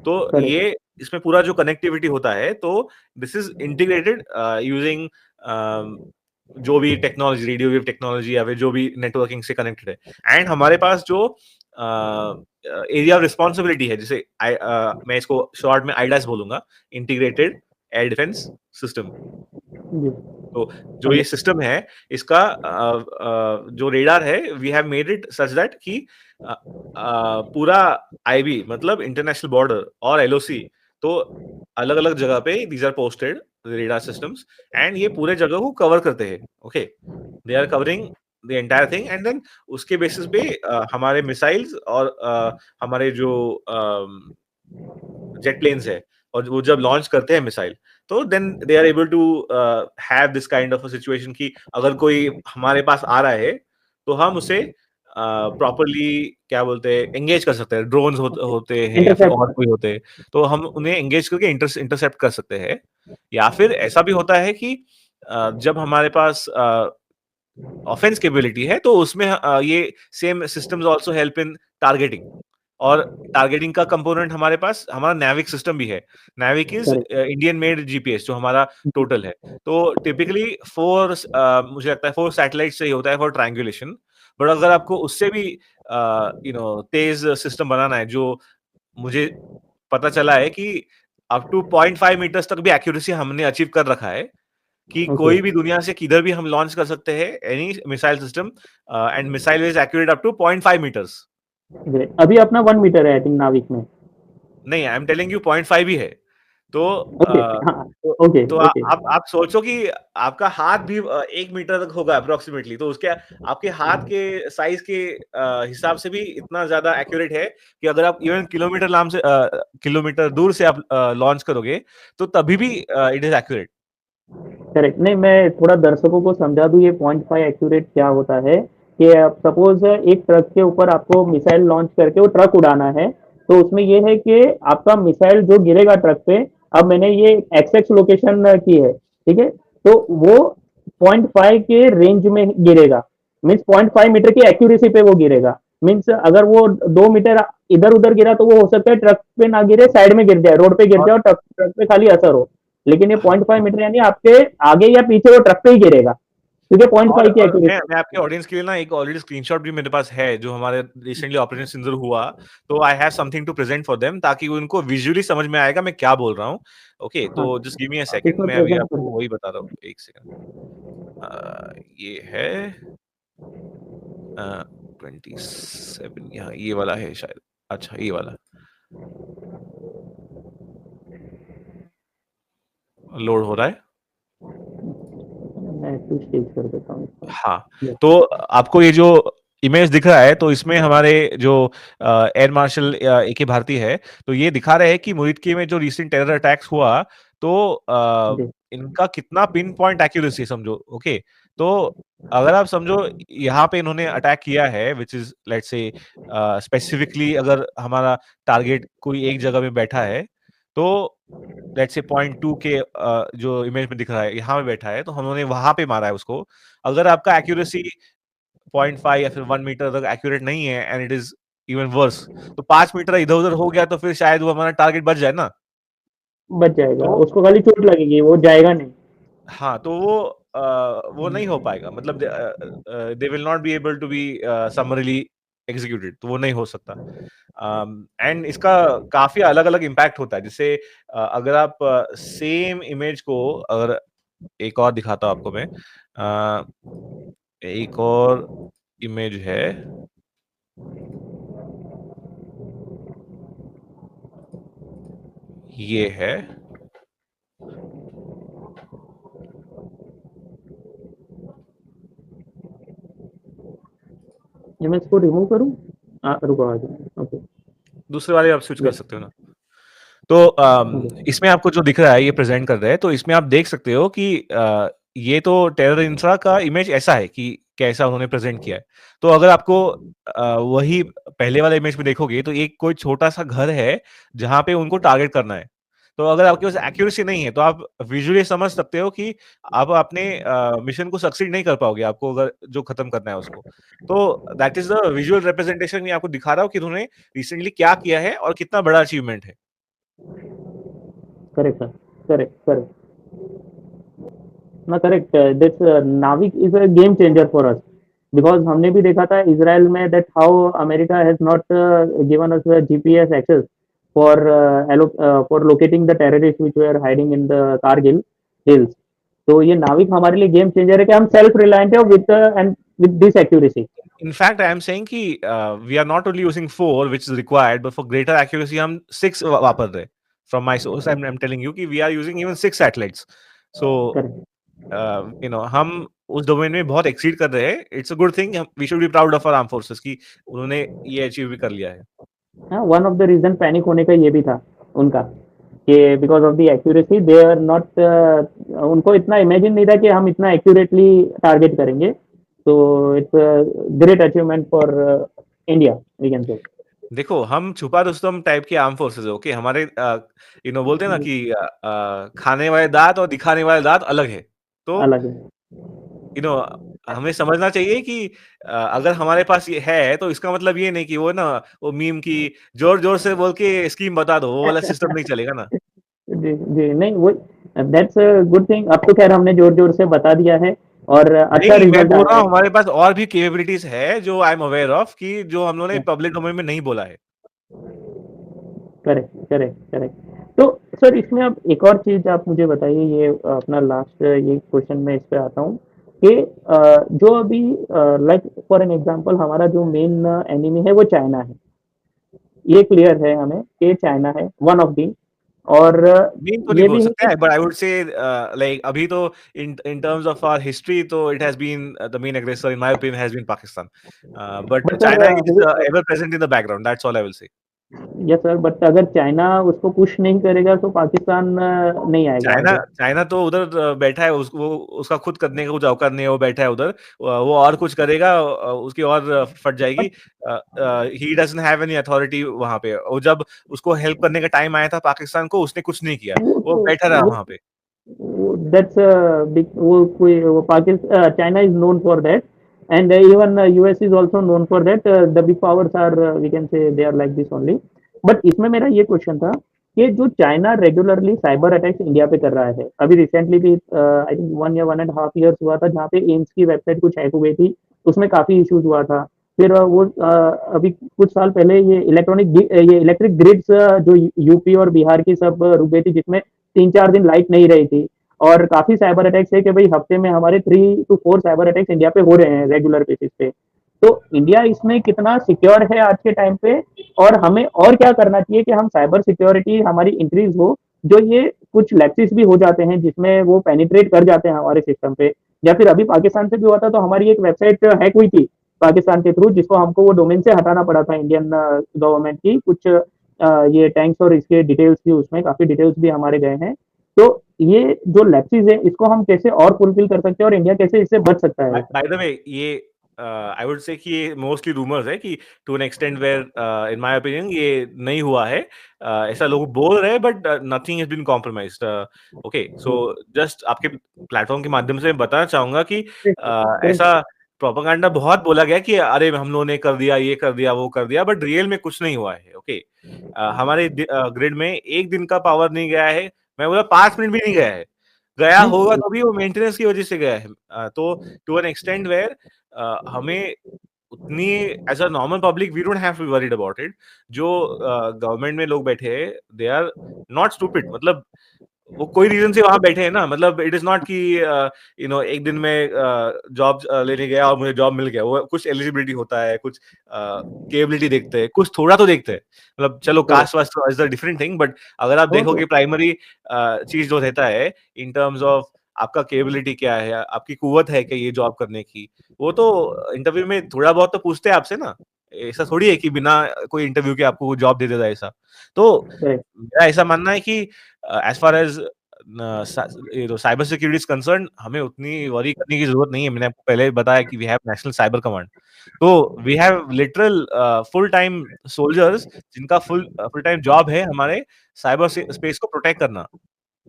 तो करेक्ट, ये इसमें पूरा जो कनेक्टिविटी होता है, तो दिस इज इंटीग्रेटेड यूजिंग जो भी टेक्नोलॉजी, रेडियो वेव टेक्नोलॉजी या फिर जो भी नेटवर्किंग से कनेक्टेड है। एंड हमारे पास जो एरिया ऑफ रिस्पॉन्सिबिलिटी है, जिसे मैं इसको शॉर्ट में आईडास बोलूंगा, इंटीग्रेटेड एयर डिफेंस सिस्टम। जी, तो जो ये अंड सिस्टम है, इसका जो रेडार है, we have made it such that कि पूरा आईबी मतलब इंटरनेशनल बॉर्डर और एलओसी, तो अलग अलग जगह पे these are posted radar systems, and ये पूरे जगह को कवर करते हैं। Okay, they are covering the entire thing, and then उसके बेसिस पे हमारे मिसाइल्स और हमारे जो जेट प्लेन्स है, और वो जब लॉन्च करते हैं मिसाइल, तो then they are able to have this kind of a situation कि अगर कोई हमारे पास आ रहा है, तो हम उसे प्रॉपरली क्या बोलते हैं, एंगेज कर सकते हैं। ड्रोन्स ओके, होते हैं या फिर इंटरसेप्ट और कोई होते हैं, तो हम उन्हें एंगेज करके इंटरसेप्ट कर सकते हैं। या फिर ऐसा भी होता है कि जब हमारे पास ऑफेंस कैपेबिलिटी है, तो उसमें ये same systems also help in targeting. और टारगेटिंग का कंपोनेंट हमारे पास हमारा नेविक सिस्टम भी है। NavIC is correct, Indian made GPS, जो हमारा जी, टोटल है। तो टिपिकली 4 मुझे लगता है 4 सैटेलाइट से ही होता है फॉर ट्रायंगुलेशन। बट अगर आपको उससे भी तेज सिस्टम बनाना है, जो मुझे पता चला है कि अप टू 0.5 मीटर्स तक भी एक्यूरेसी हमने अचीव कर रखा है, कि ओके, कोई भी दुनिया से किधर भी हम लॉन्च कर सकते हैं any missile system, and missile is accurate up to 0.5 metres. Great. अभी अपना 1 मीटर है आई थिंक नाविक में। नहीं, आई एम टेलिंग यू 0.5 ही है। तो ओके, हाँ, तो, ओके, तो ओके, आप सोचो कि आपका हाथ भी 1 मीटर तक होगा अप्रोक्सीमेटली, तो उसके आपके हाथ के साइज के हिसाब से भी इतना ज्यादा एक्यूरेट है कि अगर आप इवन किलोमीटर दूर से आप लॉन्च करोगे, तो तभी भी इट इज एक्यूरेट। करेक्ट। नहीं, मैं थोड़ा दर्शकों को समझा दूँ ये 0.5 एक्यूरेट क्या होता है कि आप सपोज़ एक ट्रक के ऊपर आपको मिसाइल लॉन्च करके वो ट्रक उड़ाना है, तो उसमें ये है कि आपका मिसाइल जो गिरेगा ट्रक पे, अब मैंने ये एक्स एक्स लोकेशन की है, ठीक है? तो वो 0.5 के रेंज में गिरेगा, मीन्स 0.5 मीटर की एक्यूरेसी पे वो गिरेगा। मीन्स अगर वो 2 मीटर इधर-उधर गिरा तो वो हो सकता है ट्रक पे ना गिरे, साइड में गिर जाए, रोड पे गिर और जाए और ट्रक ट्रक पे खाली असर हो। लेकिन ये हाँ, 0.5 मीटर यानी आपके आगे या पीछे वो ट्रक पे ही गिरेगा, क्योंकि और 0.5 की एक्यूरेसी। मैं आपके ऑडियंस के लिए ना एक ऑलरेडी स्क्रीनशॉट भी मेरे पास है, जो हमारे रिसेंटली ऑपरेशन सिंदूर हुआ। तो I have something to present for them, ताकि उनको विजुअली समझ में आएगा मैं क्या बोल रहा हूँ। ओके, हाँ, तो जस्ट गिव मी अ आप सेकंड, इसमें मैं अभी प्रेजेंट कर आपको दो। वही बता रहा हूँ, एक सेकंड। ये है 27, यहाँ ये वाला है शायद। अच्छा, ये वाला लोड हो रहा है। मैं टू स्टेज कर देता हूँ इसको। हाँ, यस, तो आपको ये जो इमेज दिख रहा है, तो इसमें हमारे जो एयर मार्शल एके भारती है, तो ये दिखा रहे हैं कि मुरिदके में जो रिसेंट टेरर अटैक्स हुआ, तो जी, इनका कितना पिन पॉइंट एक्यूरेसी समझो। ओके, तो अगर आप समझो यहाँ पे इन्होंने अटैक किया है, which is let's say specifically अगर हमारा टारगेट कोई एक जगह में बैठा है, तो लेट्स से 0.2 के जो इमेज में दिख रहा है, यहाँ पे बैठा है, तो हमने वहां पे मारा है उसको। अगर आपका एक्यूरेसी 0.5 या फिर 1 मीटर तक एक्यूरेट नहीं है, and it is even worse, तो 5 मीटर इधर-उधर हो गया, तो फिर शायद वो हमारा टारगेट बच जाए ना। बच जाएगा, तो उसको खाली चोट लगेगी, वो जाएगा नहीं। हाँ, तो वो नहीं हो पाएगा, मतलब they will not be able to be summarily executed, तो वो नहीं हो सकता। एंड इसका काफी अलग-अलग इम्पैक्ट होता है। जैसे अगर आप सेम इमेज को, अगर एक और दिखाता हूँ आपको मैं, अ, एक और इमेज है, ये है। ये मैं इसको रिमूव करूँ? रुको आ जाओ। ओके, दूसरे वाले आप स्विच कर यस, सकते हो ना। तो ओके, इसमें आपको जो दिख रहा है, ये प्रेजेंट कर रहा है, तो इसमें आप देख सकते हो कि ये तो टेरर इंफ्रा का इमेज ऐसा है कि कैसा उन्होंने प्रेजेंट किया है। तो अगर आपको वही पहले वाले इमेज में देखोगे, तो एक कोई छोटा सा घर है, जहां पे उनको टारगेट करना है। तो अगर आपके पास एक्यूरेसी नहीं है तो आप विजुअली समझ सकते हो कि आप अपने मिशन को सक्सीड नहीं कर पाओगे, आपको अगर जो खत्म करना है उसको। तो that is the visual representation, मैं आपको दिखा रहा हूँ कि उन्होंने रिसेंटली क्या किया है और कितना बड़ा अचीवमेंट है। Correct sir, correct, correct. ना correct, this NavIC is a game changer for us, because हमने भी देखा था इजराइल में that how America has not given us GPS access for for locating the terrorist which were hiding in the Kargil hills. तो ये नाविक हमारे लिए गेम चेंजर है कि हम सेल्फ रिलायंट है with and with this accuracy. In fact, I am saying कि we are not only using 4 which is required, but for greater accuracy हम 6 वापर रहे हैं। From my source, I'm telling you कि we are using even 6 satellites. So करेक्ट। हम उस domain में बहुत एक्सीड कर रहे हैं। It's a good thing, we should be proud of our arm forces कि उन्होंने ये अचीव भी कर लिया है। हाँ, one of the reason panic होने का ये भी था उनका, कि because of the accuracy they are not, उनको इतना इमेजिन नहीं था कि हम इतना एक्यूरेटली टारगेट करेंगे। तो it's great achievement for India, we can say. देखो, हम छुपा रुस्तम टाइप के आर्म फोर्सेस है, ओके? हमारे बोलते हैं ना कि खाने वाले दाँत और दिखाने वाले दाँत अलग है। तो अलग है। यू नो हमें समझना चाहिए कि अगर हमारे पास ये है तो इसका मतलब ये नहीं कि वो ना वो मीम की जोर-जोर से बोल के स्कीम बता दो, वो वाला सिस्टम नहीं चलेगा ना। जी, जी, नहीं वो दैट्स अ गुड थिंग। अब तो खैर हमने जोर-जोर से बता दिया है और अच्छा नहीं, मैं रिजल्ट बोल आया रहा है। हूँ हमारे पास और भी कैपेबिलिटीज़ है जो आई एम अवेयर ऑफ कि जो हम लोगों ने पब्लिक डोमेन में नहीं बोला है। Correct, correct, correct. तो सर इसमें अब एक और चीज़ आप मुझे बताइए, ये अपना लास्ट ये क्वेश्चन मैं इस पे आता हूँ कि जो अभी लाइक फॉर एन एग्जांपल हमारा जो मेन एनिमी है वो चाइना है। ये क्लियर है हमें कि चाइना है वन ऑफ दी, और मीम तो नहीं ये बोल भी है सकते कि हैं, but I would say like अभी तो in in terms of our history तो it has been the main aggressor in my opinion has been Pakistan. But but sir China is ever present in the background, that's all I will say. Yes sir, but अगर China उसको push नहीं करेगा तो पाकिस्तान नहीं आएगा China आगे। China तो उधर बैठा है, वो उसका खुद करने का कुछ औकात नहीं है, वो बैठा है उधर। वो और कुछ करेगा, उसकी और फट जाएगी। But he doesn't have any authority वहाँ पे। और जब उसको हेल्प करने का टाइम आया था पाकिस्तान को, उसने कुछ नहीं किया। वो वो तो बैठा रहा वहाँ पे। दैट्स बिग, वो कोई वो Pakistan China is known for that, and even US is also known for that. The big powers are, we can say they are like this only. But इसमें मेरा ये क्वेश्चन था कि जो China regularly cyber attacks India पे कर रहा है, अभी रिसेंटली भी आई थिंक 1 या 1.5 ईयर्स हुआ था जहाँ पे एम्स की वेबसाइट कुछ हैक हो गई थी, उसमें काफी इश्यूज हुआ था। फिर अभी कुछ साल पहले ये इलेक्ट्रिक ग्रिड्स जो यूपी और बिहार की सब रुक गई थी, जिसमें 3-4 दिन लाइट नहीं रही थी। और काफी साइबर अटैक्स है कि भाई हफ्ते में हमारे 3 to 4 साइबर अटैक्स इंडिया पे हो रहे हैं रेगुलर बेसिस पे। तो इंडिया इसमें कितना सिक्योर है आज के टाइम पे, और हमें और क्या करना चाहिए कि हम साइबर सिक्योरिटी हमारी इंक्रीज हो, जो ये कुछ लैप्सेस भी हो जाते हैं जिसमें वो पेनिट्रेट कर जाते हैं हमारे सिस्टम पे। या फिर अभी पाकिस्तान से भी हुआ था, तो हमारी एक वेबसाइट हैक हुई थी पाकिस्तान के थ्रू, जिसको हमको वो डोमेन से हटाना पड़ा था इंडियन गवर्नमेंट की कुछ ये टैंक्स और इसके डिटेल्स थी, उसमें काफी डिटेल्स भी हमारे गए हैं। तो ये जो लैप्सेस है इसको हम कैसे और फुलफिल कर सकते हैं और इंडिया कैसे इससे बच सकता है? बाय द वे, ये आई वुड से कि ये मोस्टली रूमर्स है कि to an extent where in my opinion ये नहीं हुआ है। ऐसा लोग बोल रहे हैं, but nothing has been compromised. Okay, so just आपके प्लेटफॉर्म के माध्यम से मैं बताना चाहूंगा कि ऐसा प्रोपेगेंडा बहुत बोला गया कि अरे हम लोगों ने कर दिया, ये कर दिया, वो कर दिया, बट रियल में कुछ नहीं हुआ है। ओके, हमारे ग्रिड में एक दिन का पावर नहीं गया है, मैं बोला 5 मिनट भी नहीं गया है। गया होगा तो भी वो मेंटेनेंस की वजह से गया है। तो टू एन एक्सटेंट वेयर हमें उतनी as a normal public we don't have to be worried about it. जो गवर्नमेंट में लोग बैठे हैं, दे आर नॉट स्टूपिड। मतलब वो कोई रीजन से वहां बैठे हैं ना, मतलब इट इज नॉट कि एक दिन में जॉब लेने गया और मुझे जॉब मिल गया। वो कुछ एलिजिबिलिटी होता है, कुछ केबिलिटी देखते हैं, कुछ थोड़ा तो देखते हैं। मतलब चलो cost vast is a different thing, but अगर आप देखोगे प्राइमरी चीज जो रहता है इन टर्म्स ऑफ आपका केबिलिटी क्या है, आपकी कुव्वत है क्या ये जॉब करने की, वो तो इंटरव्यू में थोड़ा बहुत तो पूछते हैं आपसे ना। ऐसा थोड़ी है कि बिना कोई इंटरव्यू के आपको जॉब दे देता है ऐसा। तो मेरा ऐसा मानना है कि as far as cyber security is concern, हमें उतनी वरी करने की जरूरत नहीं है। मैंने आपको पहले बताया कि we have national cyber command, तो we have literal full time soldiers जिनका फुल टाइम जॉब है हमारे साइबर स्पेस को प्रोटेक्ट करना।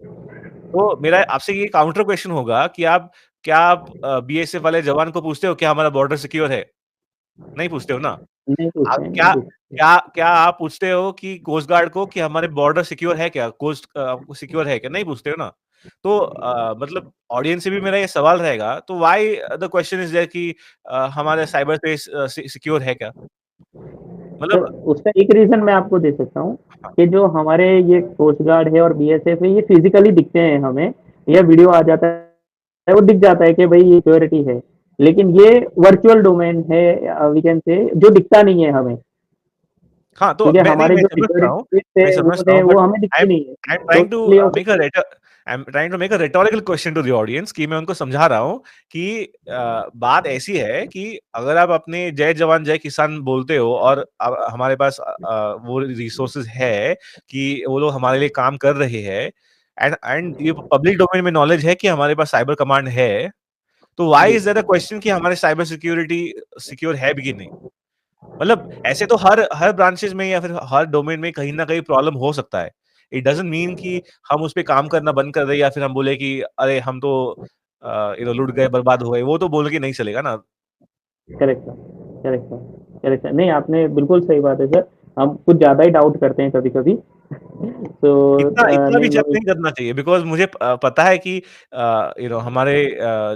तो मेरा आपसे ये काउंटर क्वेश्चन होगा कि क्या आप बीएसएफ वाले जवान को पूछते हो क्या हमारा बॉर्डर सिक्योर है? नहीं पूछते हो ना। नहीं पूछते आप हैं, नहीं क्या पूछते। क्या क्या आप पूछते हो कि कोस्ट गार्ड को कि हमारे बॉर्डर सिक्योर है क्या? कोस्ट सिक्योर है क्या? नहीं पूछते हो ना। तो मतलब ऑडियंस से भी मेरा ये सवाल रहेगा, तो why the question is there कि हमारा साइबर स्पेस सिक्योर है क्या? सर, मतलब उसका एक रीज़न मैं आपको दे सकता हूँ हाँ, कि जो हमारे ये कोस्ट गार्ड है और बीएसएफ है, ये फिज़िकली दिखते हैं हमें, या वीडियो आ जाता है, वो दिख जाता है कि भई ये सिक्योरिटी है। लेकिन ये वर्चुअल डोमेन है, वी कैन से, जो दिखता नहीं है हमें, हाँ, तो क्योंकि मैं नहीं हमारे जो सिक्योरिटी मैं है समझ वो रहा है, हूँ वो बट हमें आई दिखती एम नहीं है। आई एम तो ट्राइंग टू इसलिए make a rhetor I am trying to make a rhetorical question to the audience कि मैं उनको समझा रहा हूँ कि बात ऐसी है कि अगर आप अपने जय जवान जय किसान बोलते हो और हमारे पास वो रिसोर्सेज है कि वो लोग हमारे लिए काम कर रहे हैं एंड ये पब्लिक डोमेन में नॉलेज है कि हमारे पास साइबर कमांड है, तो व्हाई जी, इज देयर अ क्वेश्चन कि हमारे साइबर सिक्योरिटी सिक्योर है भी कि नहीं? मतलब ऐसे तो हर ब्रांचेस में या फिर हर डोमेन में कहीं न कहीं प्रॉब्लम हो सकता है। इट डज़न्ट मीन कि हम उस पे काम करना बंद कर दें या फिर हम बोले कि अरे हम तो लुट गए, बर्बाद हो गए, वो तो बोल के नहीं चलेगा ना। Correct sir, correct sir, correct sir. नहीं, आपने बिल्कुल सही बात है सर। हम कुछ ज़्यादा ही डाउट करते हैं कभी-कभी। तो इतना इतना भी नहीं जज मैं नहीं करना चाहिए बिकॉज़ मुझे पता है कि हमारे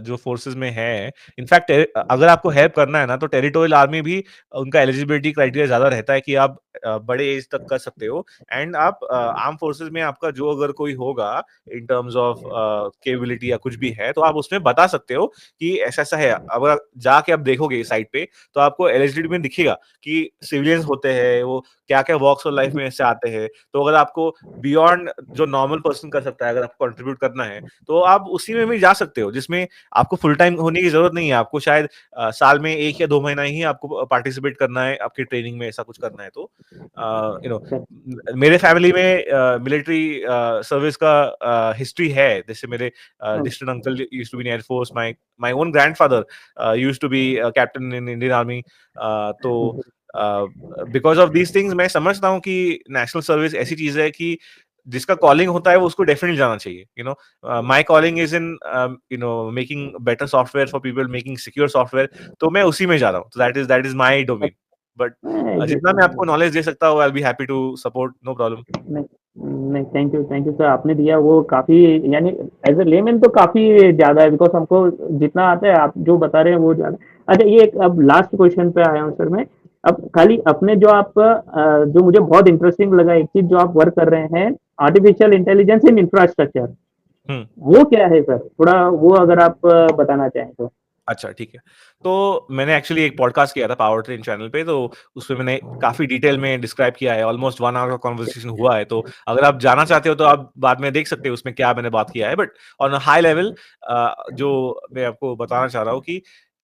जो फोर्सेस में हैं, इनफैक्ट अगर आपको हेल्प करना है ना तो टेरिटोरियल आर्मी भी उनका एलिजिबिलिटी क्राइटेरिया ज़्यादा रहता है कि आप बड़े एज तक कर सकते हो एंड आप आर्म फोर्सेस में आपका जो अगर कोई होगा इन टर्म्स ऑफ कैपेबिलिटी या कुछ भी है, तो आप उसमें बता सकते हो कि ऐसा-ऐसा है। अगर जाके आप देखोगे साइट पे तो आपको एलिजिबिलिटी में दिखेगा कि सिविलियंस होते हैं, वो क्या-क्या वॉक्स ऑफ लाइफ में से आते हैं। तो अगर आपको बियॉन्ड जो नॉर्मल पर्सन कर सकता है, अगर आपको कंट्रीब्यूट करना है, तो आप उसी में भी जा सकते हो, जिसमें आपको फुल टाइम होने की ज़रूरत नहीं है। आपको शायद साल में 1 या 2 महीना ही आपको पार्टिसिपेट करना है, आपकी ट्रेनिंग में ऐसा कुछ करना है तो अ, यू नो सर, मेरे फैमिली में मिलिट्री सर्विस का हिस्ट्री है। जैसे मेरे हाँ, distant uncle used to be in air force, my my own grandfather used to be captain in Indian army. तो uh, because of these things मैं समझता हूँ कि नेशनल सर्विस ऐसी चीज़ है कि जिसका कॉलिंग होता है वो उसको डेफिनेटली जाना चाहिए। My calling is in making better software for people, making secure software, तो मैं उसी में जा रहा हूँ। तो that is my domain. But जितना मैं आपको एग्ज़ैक्टली। नॉलेज दे सकता हूँ, I will be happy to support, no problem. नहीं, नहीं, थैंक यू सर, आपने दिया वो काफ़ी, यानी एज़ अ लेमैन तो काफ़ी ज़्यादा है, बिकॉज़ हमको जितना आता है आप जो बता रहे हैं वो ज़्यादा। अच्छा, ये एक अब लास्ट क्वेश्चन पे आया हूँ सर मैं। अब खाली अपने जो आप जो मुझे बहुत इंटरेस्टिंग लगा एक चीज़ जो आप वर्क कर रहे हैं, आर्टिफिशियल इंटेलिजेंस इन इंफ्रास्ट्रक्चर, हुँ। वो क्या है सर? थोड़ा वो अगर आप बताना चाहें तो? अच्छा, ठीक है। तो मैंने एक्चुअली एक पॉडकास्ट किया था पावर ट्रेन चैनल पे, तो उसमें मैंने काफ़ी डिटेल में डिस्क्राइब किया है, ऑलमोस्ट 1 आवर का कन्वर्सेशन हुआ है, तो अगर आप जानना चाहते हो तो आप बाद में देख सकते हो उसमें क्या मैंने बात किया है। But on a high level जो मैं आपको बताना चाह रहा हूँ कि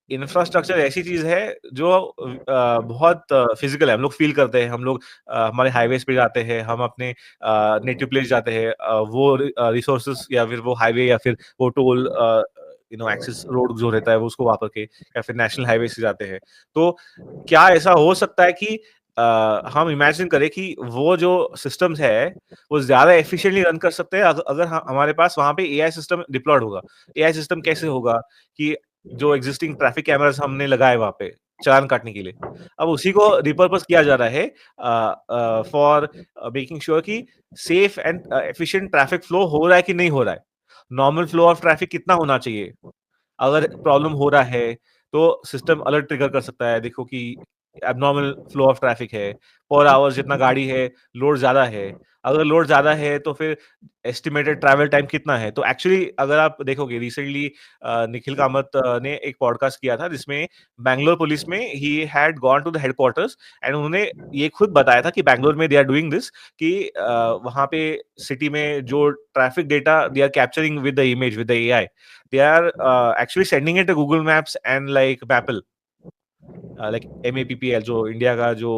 इंफ्रास्ट्रक्चर ऐसी चीज़ है जो बहुत फिज़िकल है, हम लोग फ़ील करते हैं, हम लोग हमारे हाईवेज़ पे जाते हैं, हम अपने नेटिव प्लेस जाते हैं, वो रिसोर्सेज़ या फिर वो हाईवे या फिर वो टोल एक्सेस रोड जो रहता है वो उसको वापर के या फिर नेशनल हाईवे से जाते हैं। तो क्या ऐसा हो सकता है कि हम इमेजिन करें कि वो जो सिस्टम्स है, वो ज़्यादा एफिशिएंटली रन कर सकते हैं अगर हमारे पास वहाँ पे एआई सिस्टम डिप्लॉयड होगा। एआई सिस्टम कैसे होगा कि जो एक्जिस्टिंग ट्रैफिक कैमरास हमने लगाए वहाँ पे चालान काटने के लिए, अब उसी को रिपर्पस किया जा रहा है फॉर मेकिंग श्योर कि safe and efficient traffic flow हो रहा है कि नहीं हो रहा है। नॉर्मल फ्लो ऑफ ट्रैफिक कितना होना चाहिए? अगर प्रॉब्लम हो रहा है, तो सिस्टम अलर्ट ट्रिगर कर सकता है। देखो कि एब्नॉर्मल फ्लो ऑफ ट्रैफिक है, पर आवर जितना गाड़ी है, लोड ज़्यादा है। अगर लोड ज़्यादा है, तो फिर एस्टिमेटेड ट्रैवल टाइम कितना है? तो एक्चुअली अगर आप देखोगे रिसेंटली निखिल कामत ने एक पॉडकास्ट किया था जिसमें बैंगलोर पुलिस में ही had gone to the headquarters and उन्होंने ये खुद बताया था कि बैंगलोर में दे आर डूइंग दिस कि वहाँ पे सिटी में जो traffic data they are capturing with the image with the AI, they are actually sending it to Google Maps and like Mappl, like MAPPL जो इंडिया का जो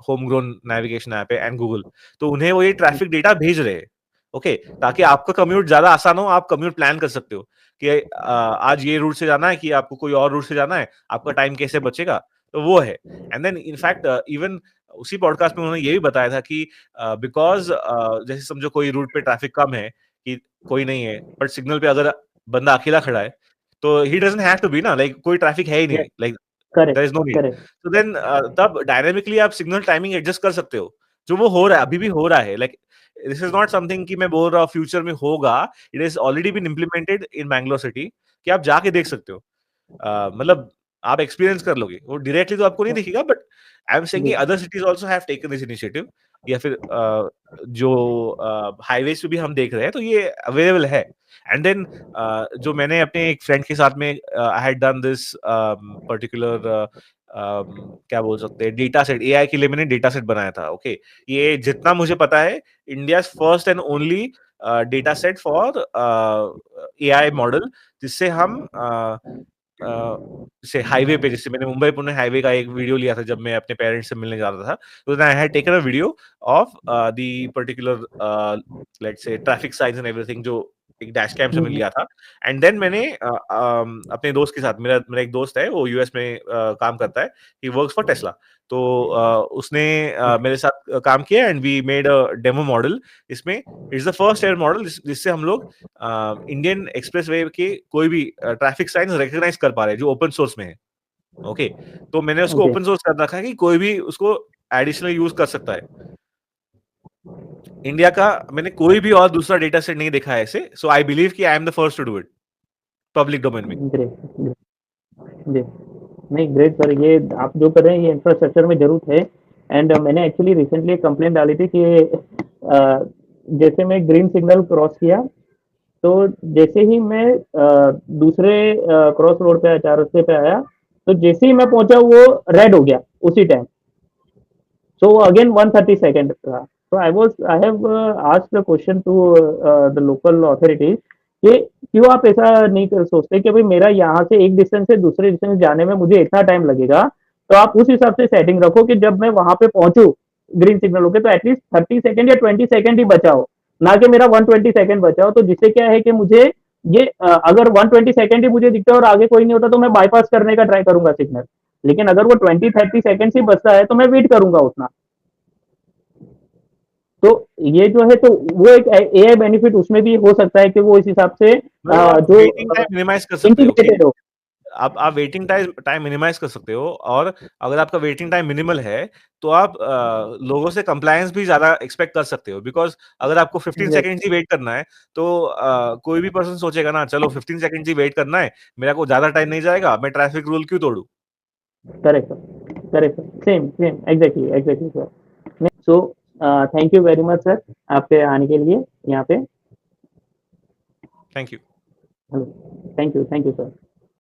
होम ग्रोन नेविगेशन ऐप है and Google, तो उन्हें वो ये traffic data भेज रहे हैं ओके, ताकि आपका कम्यूट ज्यादा आसान हो, आप कम्यूट प्लान कर सकते हो कि आज ये रूट से जाना है कि आपको कोई और रूट से जाना है, आपका टाइम कैसे बचेगा, तो वो है। एंड देन इनफैक्ट इवन उसी पॉडकास्ट में उन्होंने ये भी बताया था कि बिकॉज जैसे समझो कोई रूट पे ट्रैफिक कम है, कि कोई नहीं है, बट सिग्नल पे अगर बंदा अकेला खड़ा है, तो he doesn't have to be ना, लाइक कोई ट्रैफिक है ही नहीं, like there is no need. Correct तो देन तब डायनामिकली आप सिग्नल टाइमिंग एडजस्ट कर सकते हो, जो वो हो रहा है, अभी भी हो रहा है। Like this is not something कि मैं बोल रहा हूँ फ्यूचर में होगा, it is already been implemented in Bangalore city, कि आप जाके देख सकते हो। मतलब आप एक्सपीरियंस कर लोगे, वो डायरेक्टली तो आपको नहीं दिखेगा, बट आई एम सेइंग जी other cities also have taken this initiative, या फिर जो हाईवेज पे भी हम देख रहे हैं, तो ये अवेलेबल है। एंड देन जो मैंने अपने एक फ्रेंड के साथ में I had done this particular क्या बोल सकते हैं, डेटा सेट, एआई के लिए मैंने डेटा सेट बनाया था। ओके, ये जितना मुझे पता है, India first and only data set for AI model, जिससे हम जैसे हाईवे पे, जैसे मैंने मुंबई पुणे हाईवे का एक वीडियो लिया था जब मैं अपने पेरेंट्स से मिलने जा रहा था, तो I had taken a video of the particular let's say traffic science and everything, जो एक डैश कैम से मैं लिया था। एंड देन मैंने अपने दोस्त के साथ, मेरा मेरा एक दोस्त है, वो यूएस में काम करता है, ही वर्क्स फॉर टेस्ला, तो उसने मेरे साथ काम किया, and we made a demo model. इसमें it's the first air model जिससे हम लोग इंडियन एक्सप्रेसवे के कोई भी ट्रैफिक साइंस रिकॉग्नाइज कर पा रहे हैं, जो ओपन सोर्स में है। ओके, तो मैंने उसको ओके ओपन सोर्स कर रखा है कि कोई भी उसको एडिशनल यूज कर सकता है। इंडिया का मैंने कोई भी और दूसरा डेटा सेट नहीं देखा है ऐसे, सो आई बिलीव कि I am the first to do it public domain में। ग्रेट जी नहीं ग्रेट सर ये आप जो कर रहे हैं ये इंफ्रास्ट्रक्चर में जरूरत है एंड मैंने एक्चुअली रिसेंटली एक कंप्लेंट डाली थी कि जैसे मैं ग्रीन सिग्नल क्रॉस किया तो जैसे ही मैं दूसरे क्रॉस रोड पे चार रास्ते पे आया तो जैसे ही मैं पहुंचा वो रेड हो गया उसी टाइम so again 130 second था so I have asked the question to the local authorities कि क्यों आप ऐसा नहीं कर सोचते कि भाई मेरा यहाँ से एक डिस्टेंस से दूसरे डिस्टेंस जाने में मुझे इतना टाइम लगेगा तो आप उस हिसाब से सेटिंग रखो कि जब मैं वहां पे पहुंचू ग्रीन सिग्नल होके तो एटलीस्ट 30 सेकंड या 20 सेकंड ही बचाओ ना कि मेरा 120 सेकंड बचाओ तो जिससे क्या है कि मुझे ये अगर 120 सेकंड ही मुझे दिखता है और आगे कोई नहीं होता तो मैं बाईपास करने का ट्राई करूंगा सिग्नल लेकिन अगर वो 20-30 सेकंड ही बचता है तो मैं वेट करूंगा उतना तो ये जो है तो वो एक एआई बेनिफिट उसमें भी हो सकता है कि वो इस हिसाब से मतलब आप जो वेटिंग टाइम मिनिमाइज कर सकते हो। इंटीग्रेटेड हो आप वेटिंग टाइम टाइम मिनिमाइज कर सकते हो, और अगर आपका वेटिंग टाइम मिनिमल है, तो आप लोगों से कंप्लायंस भी ज्यादा एक्सपेक्ट कर सकते हो, बिकॉज अगर आपको 15 यस सेकंड्स ही वेट करना है, तो कोई भी पर्सन सोचेगा ना, चलो 15 सेकंड्स ही वेट करना है, मेरा को ज्यादा टाइम नहीं जाएगा, मैं ट्रैफिक रूल क्यों तोड़ू। Correct correct same same exactly exactly sir so thank you very much sir आपके आने के लिए यहाँ पे thank you. Thank you sir